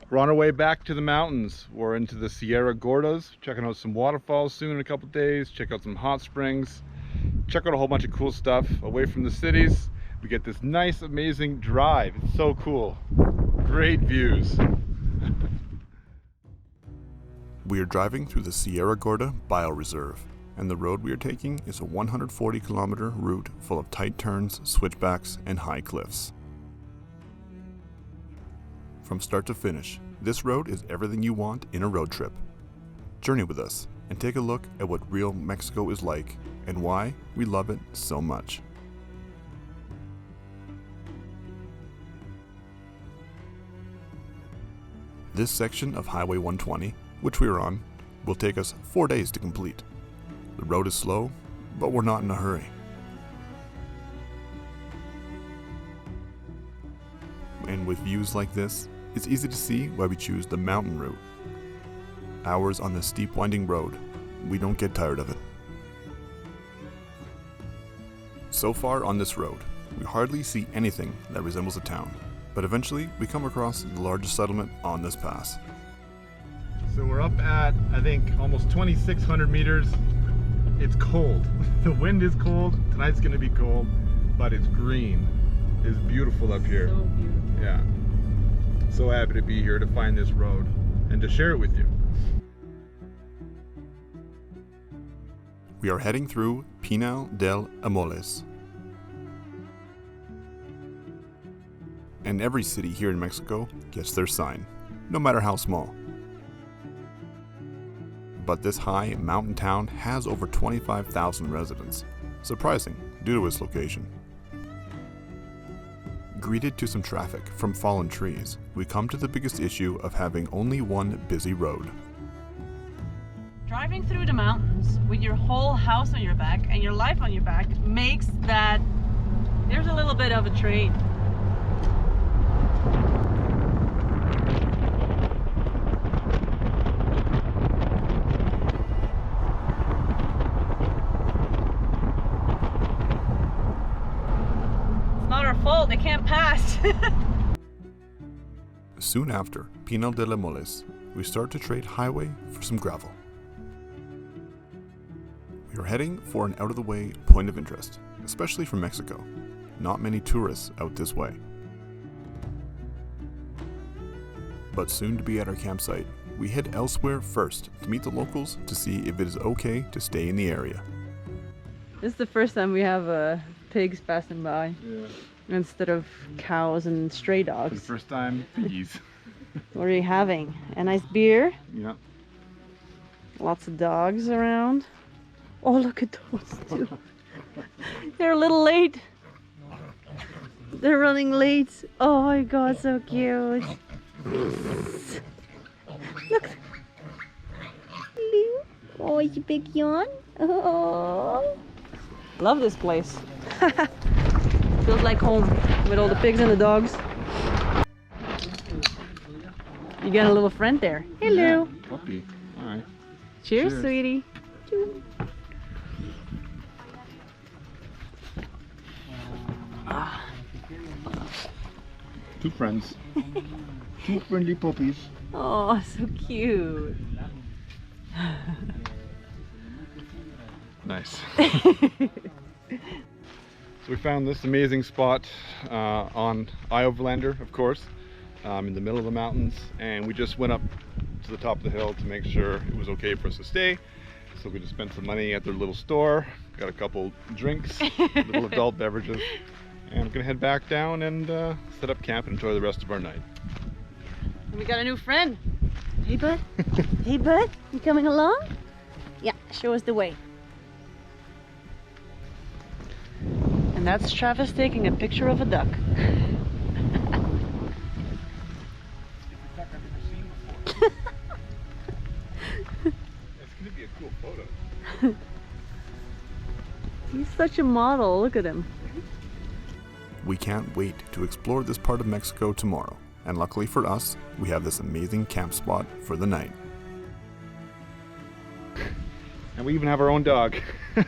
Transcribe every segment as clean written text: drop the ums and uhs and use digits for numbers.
We're on our way back to the mountains. We're into the Sierra Gordas, checking out some waterfalls soon in a couple days, check out some hot springs, check out a whole bunch of cool stuff away from the cities. We get this nice, amazing drive. It's so cool. Great views. We are driving through the Sierra Gorda Bioreserve, and the road we are taking is a 140-kilometer route full of tight turns, switchbacks, and high cliffs. From start to finish, this road is everything you want in a road trip. Journey with us and take a look at what real Mexico is like and why we love it so much. This section of Highway 120, which we are on, will take us 4 days to complete. The road is slow, but we're not in a hurry. And with views like this, it's easy to see why we choose the mountain route. Hours on this steep winding road, we don't get tired of it. So far on this road, we hardly see anything that resembles a town, but eventually we come across the largest settlement on this pass. So we're up at, I think, almost 2,600 meters. It's cold. The wind is cold. Tonight's gonna be cold, but it's green. It's beautiful up here. So beautiful. Yeah. So happy to be here to find this road and to share it with you. We are heading through Pinal del Amoles. And every city here in Mexico gets their sign, no matter how small. But this high mountain town has over 25,000 residents, surprising due to its location. Greeted to some traffic from fallen trees, we come to the biggest issue of having only one busy road. Driving through the mountains with your whole house on your back and your life on your back makes that there's a little bit of a train. They can't pass. Soon after Pinal de la Moles, we start to trade highway for some gravel. We are heading for an out-of-the-way point of interest, especially for Mexico. Not many tourists out this way. But soon to be at our campsite, we head elsewhere first to meet the locals to see if it is okay to stay in the area. This is the first time we have pigs passing by. Yeah. Instead of cows and stray For the dogs. first time, piggies. What are you having? A nice beer? Yeah. Lots of dogs around. Oh, look at those two. They're a little late. They're running late. Oh my god, so cute. Look. Oh, is a big yawn? Oh. Love this place. Feels like home with all the pigs and the dogs. You got a little friend there. Hello. Yeah, puppy. All right. Cheers, Cheers. sweetie. Two friends. Two friendly puppies. Oh, so cute. Nice. So we found this amazing spot on Overlander, of course, in the middle of the mountains, and we just went up to the top of the hill to make sure it was okay for us to stay. So we just spent some money at their little store, got a couple drinks, little adult beverages, and we're gonna head back down and set up camp and enjoy the rest of our night. And we got a new friend. Hey, bud. Hey, bud. You coming along? Yeah, show us the way. And that's Travis taking a picture of a duck. It's gonna be a cool photo. He's such a model. Look at him. We can't wait to explore this part of Mexico tomorrow, and luckily for us, we have this amazing camp spot for the night. And we even have our own dog. You're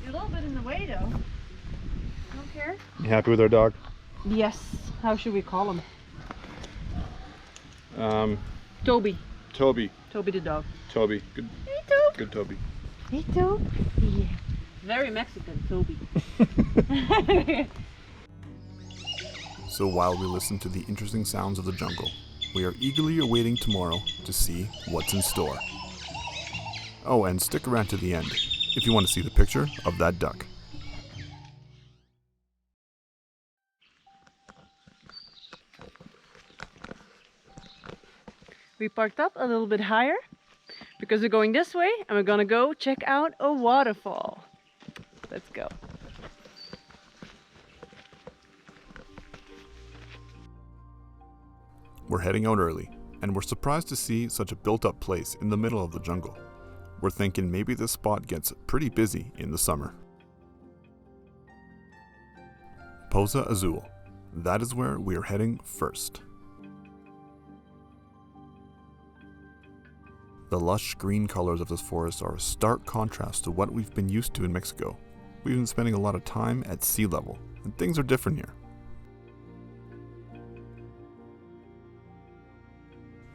a little bit in the way though. here. You happy with our dog? Yes. How should we call him? Toby. Toby. Toby the dog. Toby. Good. Hey, Toby. Good Toby. Hey, Toby. Yeah. Very Mexican, Toby. So while we listen to the interesting sounds of the jungle, we are eagerly awaiting tomorrow to see what's in store. Oh, and stick around to the end if you want to see the picture of that duck. We parked up a little bit higher because we're going this way and we're gonna go check out a waterfall. Let's go. We're heading out early, and we're surprised to see such a built-up place in the middle of the jungle. We're thinking maybe this spot gets pretty busy in the summer. Poza Azul. That is where we are heading first. The lush green colors of this forest are a stark contrast to what we've been used to in Mexico. We've been spending a lot of time at sea level, and things are different here.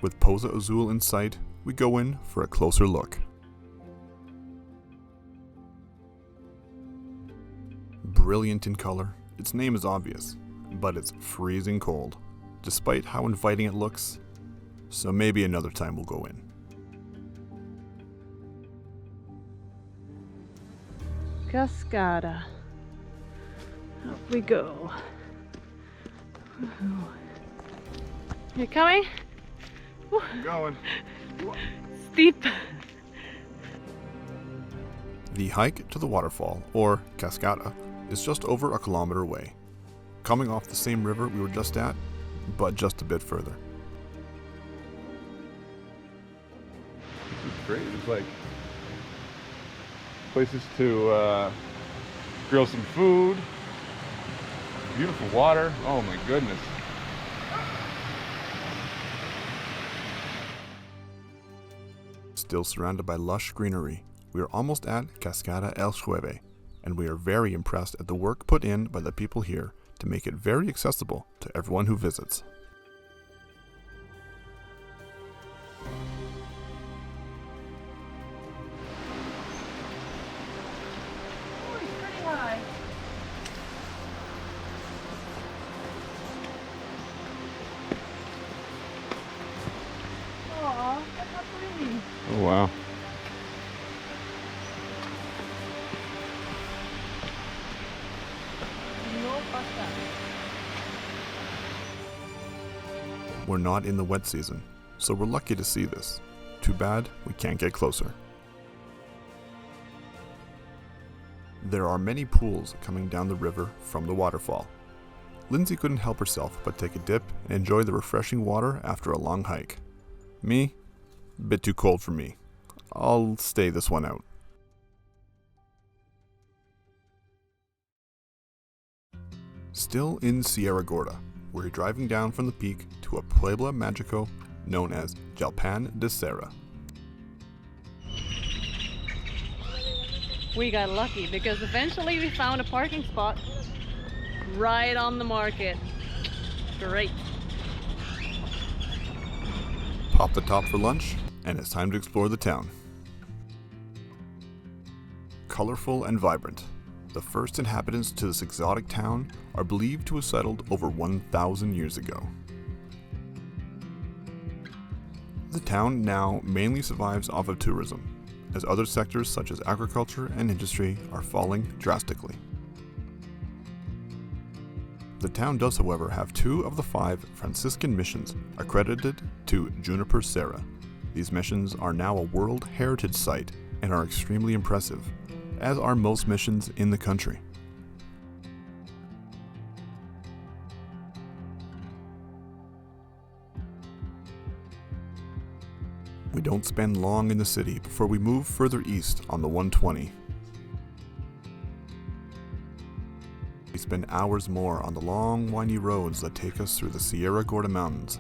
With Poza Azul in sight, we go in for a closer look. Brilliant in color, its name is obvious, but it's freezing cold, despite how inviting it looks, so maybe another time we'll go in. Cascada. Up we go. Woohoo. You coming? Woo. I'm going. Steep. The hike to the waterfall, or Cascada, is just over a kilometer away, coming off the same river we were just at, but just a bit further. This is great. It's like places to grill some food. Beautiful water. Oh my goodness. Still surrounded by lush greenery, we are almost at Cascade El Chuveje, and we are very impressed at the work put in by the people here to make it very accessible to everyone who visits. Oh, it's pretty high. Aw, that's not pretty. Oh wow. No pasta. We're not in the wet season, so we're lucky to see this. Too bad we can't get closer. There are many pools coming down the river from the waterfall. Lindsay couldn't help herself but take a dip and enjoy the refreshing water after a long hike. Me? A bit too cold for me. I'll stay this one out. Still in Sierra Gorda, we're driving down from the peak to a Pueblo Magico known as Jalpan de Serra. We got lucky because eventually we found a parking spot right on the market. Great. Pop the top for lunch, and it's time to explore the town. Colorful and vibrant, the first inhabitants to this exotic town are believed to have settled over 1,000 years ago. The town now mainly survives off of tourism, as other sectors such as agriculture and industry are falling drastically. The town does, however, have 2 of the 5 Franciscan missions accredited to Juniper Serra. These missions are now a World Heritage Site and are extremely impressive, as are most missions in the country. We don't spend long in the city before we move further east on the 120. We spend hours more on the long, windy roads that take us through the Sierra Gorda Mountains.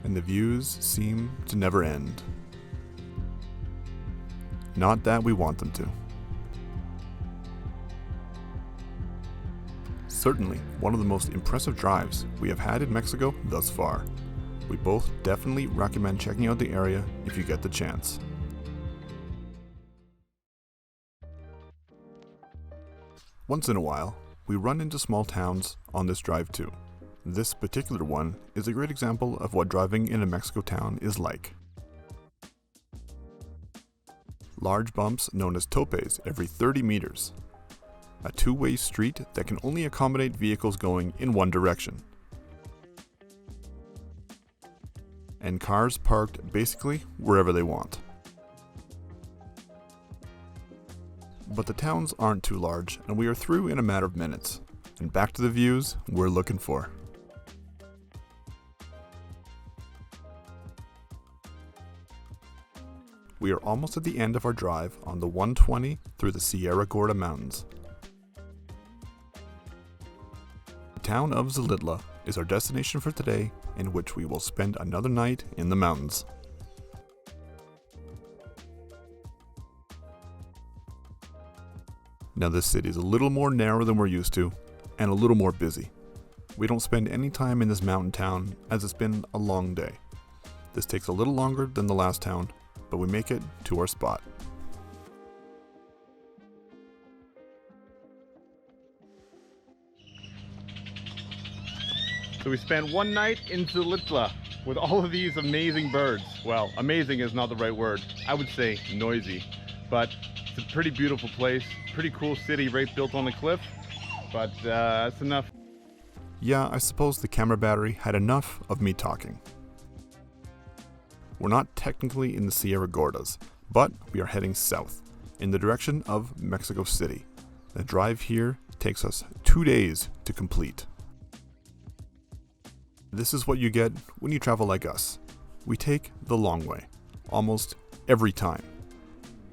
And the views seem to never end. Not that we want them to. Certainly one of the most impressive drives we have had in Mexico thus far. We both definitely recommend checking out the area if you get the chance. Once in a while, we run into small towns on this drive too. This particular one is a great example of what driving in a Mexico town is like. Large bumps known as topes every 30 meters. A two-way street that can only accommodate vehicles going in one direction. And cars parked basically wherever they want. But the towns aren't too large, and we are through in a matter of minutes, and back to the views we're looking for. We are almost at the end of our drive on the 120 through the Sierra Gorda mountains. The town of Xilitla is our destination for today, in which we will spend another night in the mountains. Now this city is a little more narrow than we're used to, and a little more busy. We don't spend any time in this mountain town as it's been a long day. This takes a little longer than the last town, but we make it to our spot. So we spent one night in Xilitla with all of these amazing birds. Well, amazing is not the right word. I would say noisy, but it's a pretty beautiful place, pretty cool city right built on the cliff, but that's enough. Yeah, I suppose the camera battery had enough of me talking. We're not technically in the Sierra Gordas, but we are heading south, in the direction of Mexico City. The drive here takes us 2 days to complete. This is what you get when you travel like us. We take the long way, almost every time.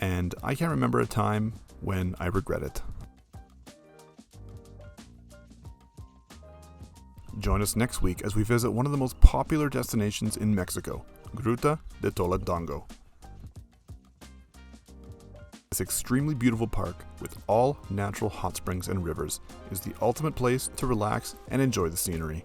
And I can't remember a time when I regret it. Join us next week as we visit one of the most popular destinations in Mexico, Gruta de Tolantongo. This extremely beautiful park with all natural hot springs and rivers is the ultimate place to relax and enjoy the scenery.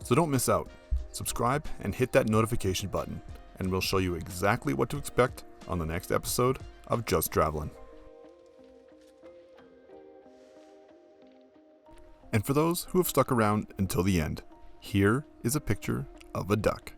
So don't miss out. Subscribe and hit that notification button, and we'll show you exactly what to expect on the next episode of Just Trav'lin. And for those who have stuck around until the end, here is a picture of a duck.